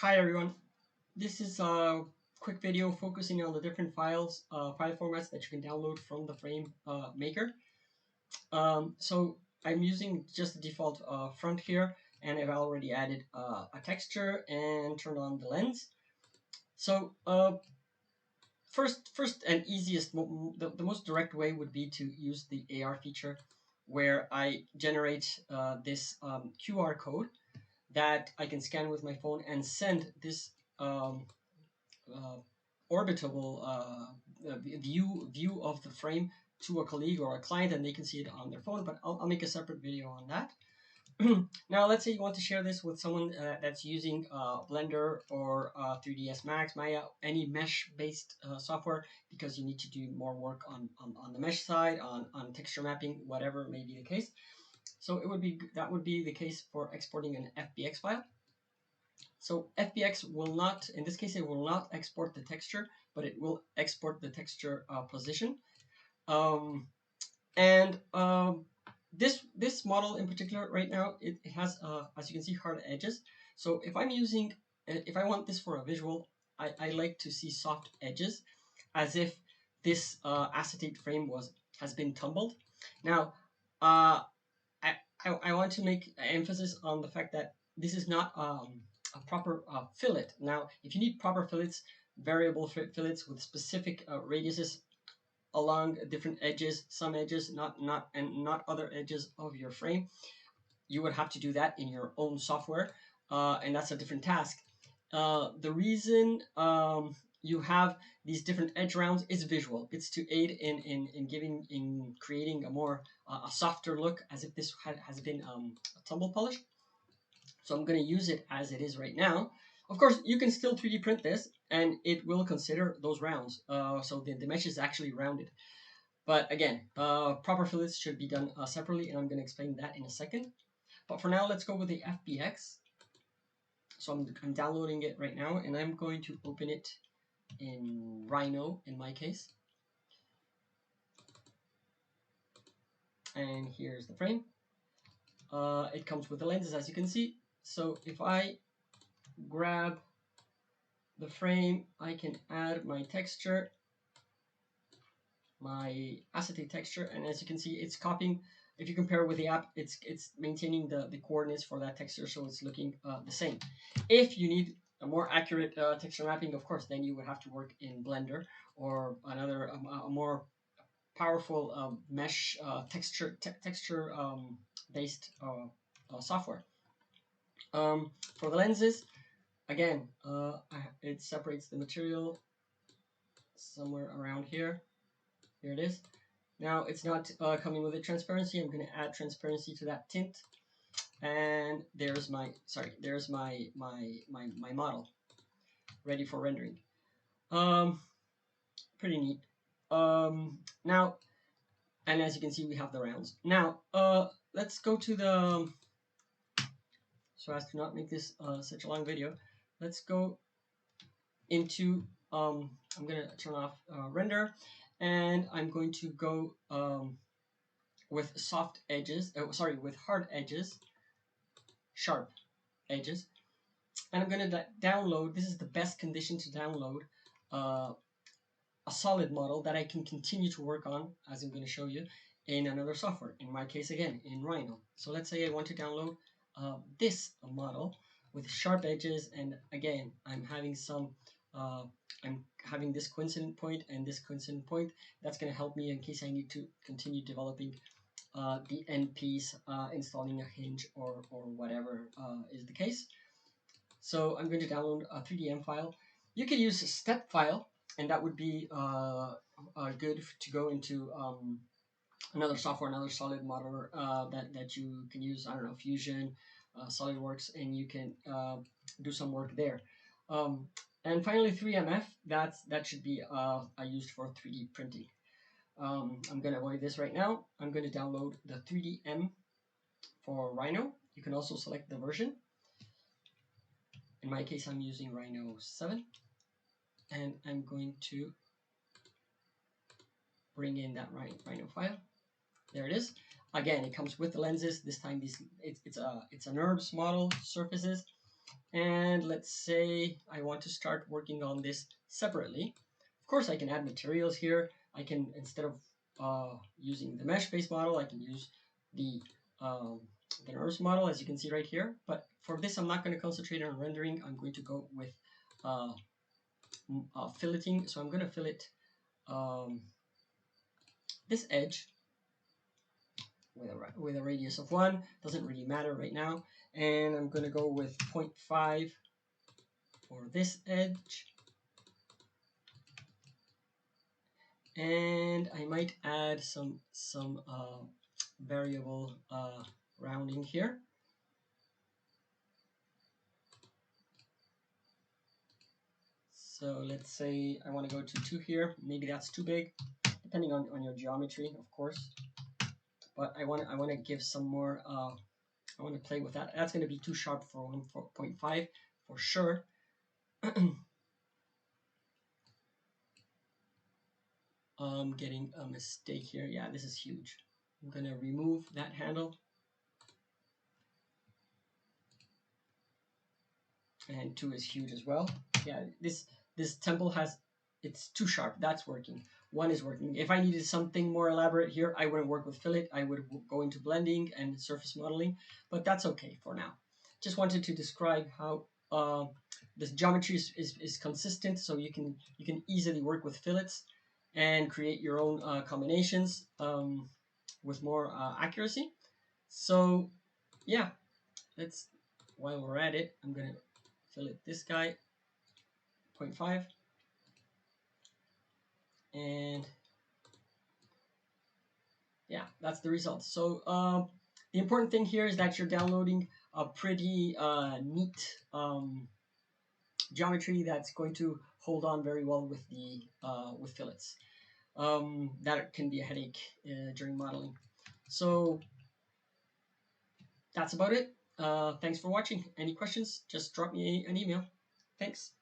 Hi everyone, this is a quick video focusing on the different file formats that you can download from the Frame Maker. So I'm using just the default front here, and I've already added a texture and turned on the lens. So first and easiest, the most direct way would be to use the AR feature, where I generate this QR code that I can scan with my phone and send this uh, orbitable view of the frame to a colleague or a client, and they can see it on their phone. But I'll make a separate video on that. Now, let's say you want to share this with someone that's using Blender or 3ds Max, Maya, any mesh-based software, because you need to do more work on the mesh side, on texture mapping, whatever may be the case. So that would be the case for exporting an FBX file. So FBX will not, in this case, it will not export the texture, but it will export the texture position. This model in particular right now, it has, as you can see, hard edges. So if I want this for a visual, I like to see soft edges, as if this acetate frame has been tumbled. Now, I want to make emphasis on the fact that this is not a proper fillet. Now, if you need proper fillets, variable fillets with specific radiuses along different edges, some edges, not other edges of your frame, you would have to do that in your own software, and that's a different task. The reason you have these different edge rounds is visual. It's to aid in creating a more a softer look, as if this has been tumble polished. So I'm going to use it as it is right now. Of course, you can still 3D print this, and it will consider those rounds. So the mesh is actually rounded. But again, proper fillets should be done separately, and I'm going to explain that in a second. But for now, let's go with the FBX. So I'm downloading it right now, and I'm going to open it in Rhino in my case. And here's the frame. It comes with the lenses, as you can see. So if I grab the frame, I can add my texture, my acetate texture, and as you can see, it's copying. If you compare with the app, it's maintaining the coordinates for that texture, so it's looking the same. If you need a more accurate texture mapping, of course, then you would have to work in Blender or another a more powerful mesh texture based software. For the lenses, again, it separates the material somewhere around here. Here it is. Now it's not coming with a transparency. I'm going to add transparency to that tint, and there's my model ready for rendering. Pretty neat. Now, and as you can see, we have the rounds. Now, let's go to the, so as to not make this such a long video, let's go into, I'm going to turn off render, and I'm going to go with soft edges, with hard edges, sharp edges, and I'm going to download, this is the best condition to download a solid model that I can continue to work on, as I'm going to show you, in another software, in my case again, in Rhino. So let's say I want to download this model with sharp edges, and again, I'm having this coincident point and this coincident point. That's going to help me in case I need to continue developing the end piece, installing a hinge or whatever is the case. So I'm going to download a 3DM file. You can use a step file, and that would be good to go into another software, another solid modeler that you can use. I don't know, Fusion, SolidWorks, and you can do some work there. And finally, 3MF. That should be used for 3D printing. I'm going to avoid this right now. I'm going to download the 3DM for Rhino. You can also select the version. In my case, I'm using Rhino 7, and I'm going to bring in that Rhino file. There it is. Again, it comes with the lenses. This time, it's a NURBS model surfaces. And let's say I want to start working on this separately. Of course, I can add materials here. I can, instead of using the mesh-based model, I can use the um, the NURBS model, as you can see right here. But for this, I'm not going to concentrate on rendering. I'm going to go with uh, filleting. So I'm going to fillet um, this edge with a radius of 1. Doesn't really matter right now. And I'm going to go with 0.5 for this edge. And I might add some variable rounding here. So let's say I want to go to 2 here. Maybe that's too big, depending on your geometry, of course. But I want to give some more. I want to play with that. That's going to be too sharp for 1.5 for sure. I'm getting a mistake here. Yeah, this is huge. I'm going to remove that handle. And 2 is huge as well. Yeah, this temple has, it's too sharp. That's working. 1 is working. If I needed something more elaborate here, I wouldn't work with fillet. I would go into blending and surface modeling, but that's okay for now. Just wanted to describe how this geometry is consistent, so you can easily work with fillets and create your own combinations with more accuracy. So yeah, let's, while we're at it, I'm gonna fillet this guy 0.5, and yeah, that's the result. So the important thing here is that you're downloading a pretty neat geometry that's going to hold on very well with the with fillets. That can be a headache during modeling. So that's about it. Thanks for watching. Any questions, just drop me an email. Thanks.